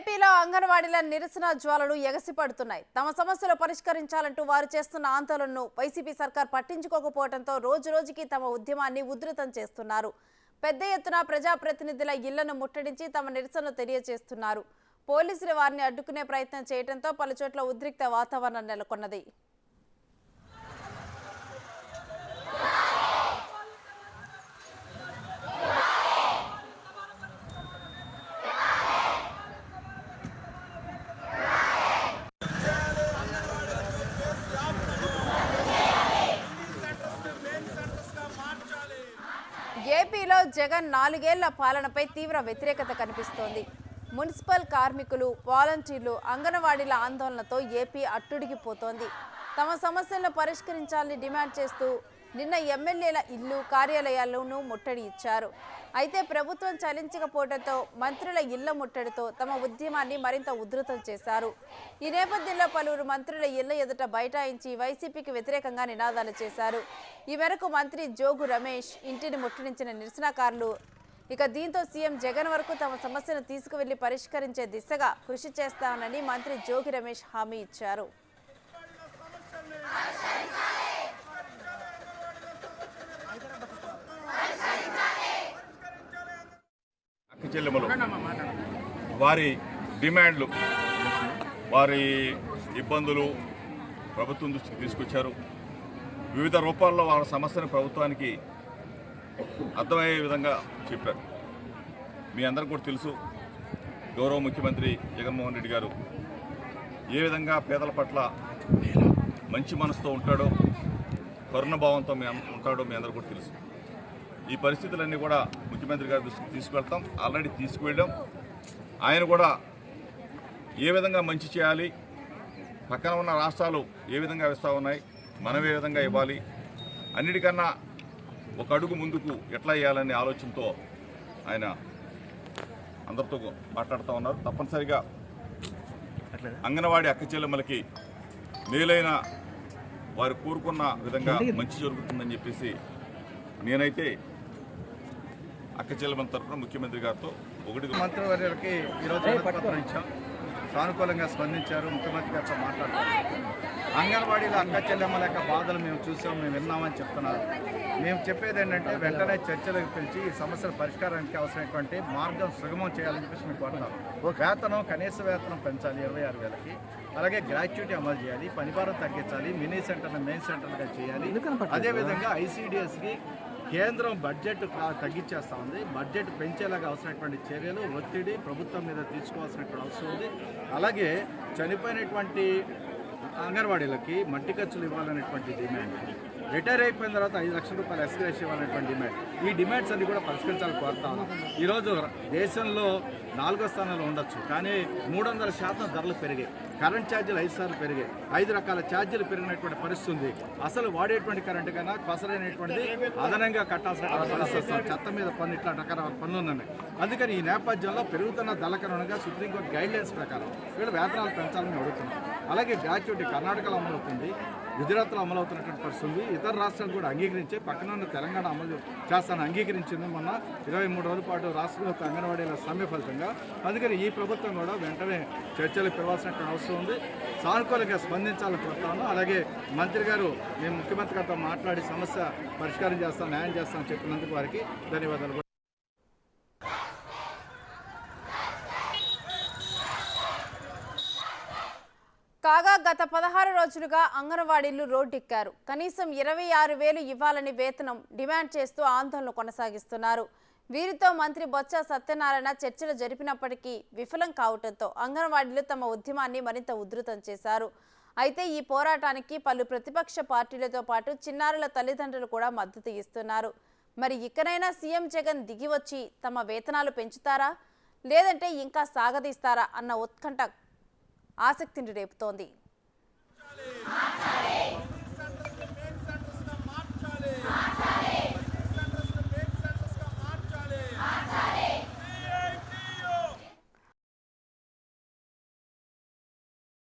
ఏపీలో అంగన్వాడీల నిరసన జ్వాలలు ఎగసిపడుతున్నాయి. తమ సమస్యలు పరిష్కరించాలంటూ వారు చేస్తున్న ఆందోళనను వైసీపీ సర్కార్ పట్టించుకోకపోవడంతో రోజురోజుకి తమ ఉద్యమాన్ని ఉధృతం చేస్తున్నారు. పెద్ద ఎత్తున ప్రజాప్రతినిధుల ఇళ్లను ముట్టడించి తమ నిరసనను తెలియజేస్తున్నారు. పోలీసులు వారిని అడ్డుకునే ప్రయత్నం చేయడంతో పలుచోట్ల ఉద్రిక్త వాతావరణం నెలకొన్నది. ఏపీలో జగన్ 4 ఏళ్ల పాలనపై తీవ్ర వ్యతిరేకత కనిపిస్తోంది. మున్సిపల్ కార్మికులు, వాలంటీర్లు, అంగన్వాడీల ఆందోళనతో ఏపీ అట్టుడికిపోతోంది. తమ సమస్యలను పరిష్కరించాలని డిమాండ్ చేస్తూ నిన్న ఎమ్మెల్యేల ఇల్లు, కార్యాలయాలను ముట్టడి ఇచ్చారు. అయితే ప్రభుత్వం చలించకపోవడంతో మంత్రుల ఇళ్ల ముట్టడితో తమ ఉద్యమాన్ని మరింత ఉధృతం చేశారు. ఈ నేపథ్యంలో పలువురు మంత్రుల ఇళ్ల ఎదుట బైఠాయించి వైసీపీకి వ్యతిరేకంగా నినాదాలు చేశారు. ఈ మేరకు మంత్రి జోగు రమేష్ ఇంటిని ముట్టడించిన నిరసనకారులు దీంతో సీఎం జగన్ వరకు తమ సమస్యను తీసుకువెళ్లి పరిష్కరించే దిశగా కృషి చేస్తామని మంత్రి జోగి రమేష్ హామీ ఇచ్చారు. వారి డిమాండ్లు, వారి ఇబ్బందులు ప్రభుత్వం దృష్టికి తీసుకొచ్చారు. వివిధ రూపాల్లో వారి సమస్యను ప్రభుత్వానికి అర్థమయ్యే విధంగా చెప్పారు. మీ అందరికీ కూడా తెలుసు, గౌరవ ముఖ్యమంత్రి జగన్మోహన్ రెడ్డి గారు ఏ విధంగా పేదల పట్ల మంచి మనసుతో ఉంటాడో, కరుణభావంతో ఉంటాడో మీ అందరికీ కూడా తెలుసు. ఈ పరిస్థితులన్నీ కూడా ముఖ్యమంత్రి గారి దృష్టికి తీసుకువెళ్తాం. ఆల్రెడీ తీసుకువెళ్ళాం. ఆయన కూడా ఏ విధంగా మంచి చేయాలి, పక్కన ఉన్న రాష్ట్రాలు ఏ విధంగా ఇస్తూ ఉన్నాయి, మనం ఏ విధంగా ఇవ్వాలి, అన్నిటికన్నా ఒక అడుగు ముందుకు ఎట్లా వేయాలనే ఆలోచనతో ఆయన అందరితో మాట్లాడుతూ ఉన్నారు. తప్పనిసరిగా అంగన్వాడీ అక్క చెల్లెమ్మలకి మేలైన వారు కోరుకున్న విధంగా మంచి జరుగుతుందని చెప్పేసి నేనైతే అక్క చెల్లెమ్మల తరఫున ముఖ్యమంత్రి గారితో మంత్రివర్యులకి ఈరోజు పత్రం ఇచ్చాం. సానుకూలంగా స్పందించారు. ముఖ్యమంత్రి గారితో మాట్లాడుతున్నారు. అంగన్వాడీల అక్క చెల్లెమ్మల యొక్క బాధలు మేము చూసాం, మేము విన్నామని చెప్తున్నారు. మేము చెప్పేది ఏంటంటే వెంటనే చర్చలకు పిలిచి ఈ సమస్యల పరిష్కారానికి అవసరమైనటువంటి మార్గం సుగమం చేయాలని చెప్పేసి మేము కోరుతాం. వేతనం, కనీస వేతనం పెంచాలి 26,000కి. అలాగే గ్రాట్యుటీ అమలు చేయాలి, పనిభారం తగ్గించాలి, మినీ సెంటర్లు మెయిన్ సెంటర్లుగా చేయాలి. అదేవిధంగా ఐసీడీఎస్కి కేంద్రం బడ్జెట్ తగ్గించేస్తూ ఉంది. బడ్జెట్ పెంచేలాగా అవసరమైనటువంటి చర్యలు, ఒత్తిడి ప్రభుత్వం మీద తీసుకోవాల్సినటువంటి అవసరం ఉంది. అలాగే చనిపోయినటువంటి అంగన్వాడీలకి మట్టి ఖర్చులు ఇవ్వాలనేటువంటి డిమాండ్, రిటైర్ అయిపోయిన తర్వాత 5 లక్షల రూపాయలు ఎక్స్గ్రేష్ ఇవ్వాలనేటువంటి డిమాండ్, ఈ డిమాండ్స్ అన్ని కూడా పరిష్కరించాలని కోరుతా ఉన్నాం. ఈరోజు దేశంలో 4వ స్థానంలో ఉండొచ్చు, కానీ 300% ధరలు పెరిగాయి. కరెంట్ ఛార్జీలు 5 సార్లు పెరిగాయి. 5 రకాల ఛార్జీలు పెరిగినటువంటి పరిస్థితి ఉంది. అసలు వాడేటువంటి కరెంటు కన్నా కొసరైనటువంటిది అదనంగా కట్టాల్సిన పరిస్థితి వస్తుంది. చెత్త మీద పన్ను, ఇట్లా రకరకాల పన్నులు ఉన్నాయి. అందుకని ఈ నేపథ్యంలో పెరుగుతున్న ధరలకరణంగా సుప్రీంకోర్టు గైడ్లైన్స్ ప్రకారం వీళ్ళు వేతనాలు పెంచాలని అడుగుతున్నాం. అలాగే గ్రాట్యుటీ కర్ణాటకలో అమలవుతుంది, గుజరాత్లో అమలవుతున్నటువంటి పరిస్థితి ఉంది. ఇతర రాష్ట్రాలు కూడా అంగీకరించే, పక్కన ఉన్న తెలంగాణ అమలు చేస్తానని అంగీకరించింది మొన్న 23 రోజుల పాటు రాష్ట్ర ప్రభుత్వ అంగన్వాడీల సమ్మె ఫలితంగా. అందుకని ఈ ప్రభుత్వం కూడా వెంటనే చర్చలు పిలవాల్సినటువంటి అవసరం ఉంది. సానుకూలంగా స్పందించాలని కోరుతాను. అలాగే మంత్రి గారు మేము ముఖ్యమంత్రి గారితో మాట్లాడి సమస్య పరిష్కారం చేస్తాం, న్యాయం చేస్తామని చెప్పినందుకు వారికి ధన్యవాదాలు. కాగా గత 16 రోజులుగా అంగన్వాడీలు రోడ్డెక్కారు. కనీసం 26,000 ఇవ్వాలని వేతనం డిమాండ్ చేస్తూ ఆందోళన కొనసాగిస్తున్నారు. వీరితో మంత్రి బొత్స సత్యనారాయణ చర్చలు జరిపినప్పటికీ విఫలం కావడంతో అంగన్వాడీలు తమ ఉద్యమాన్ని మరింత ఉధృతం చేశారు. అయితే ఈ పోరాటానికి పలు ప్రతిపక్ష పార్టీలతో పాటు చిన్నారుల తల్లిదండ్రులు కూడా మద్దతు ఇస్తున్నారు. మరి ఇకనైనా సీఎం జగన్ దిగివచ్చి తమ వేతనాలు పెంచుతారా, లేదంటే ఇంకా సాగదీస్తారా అన్న ఉత్కంఠ ఆసక్తిని రేపుతోంది.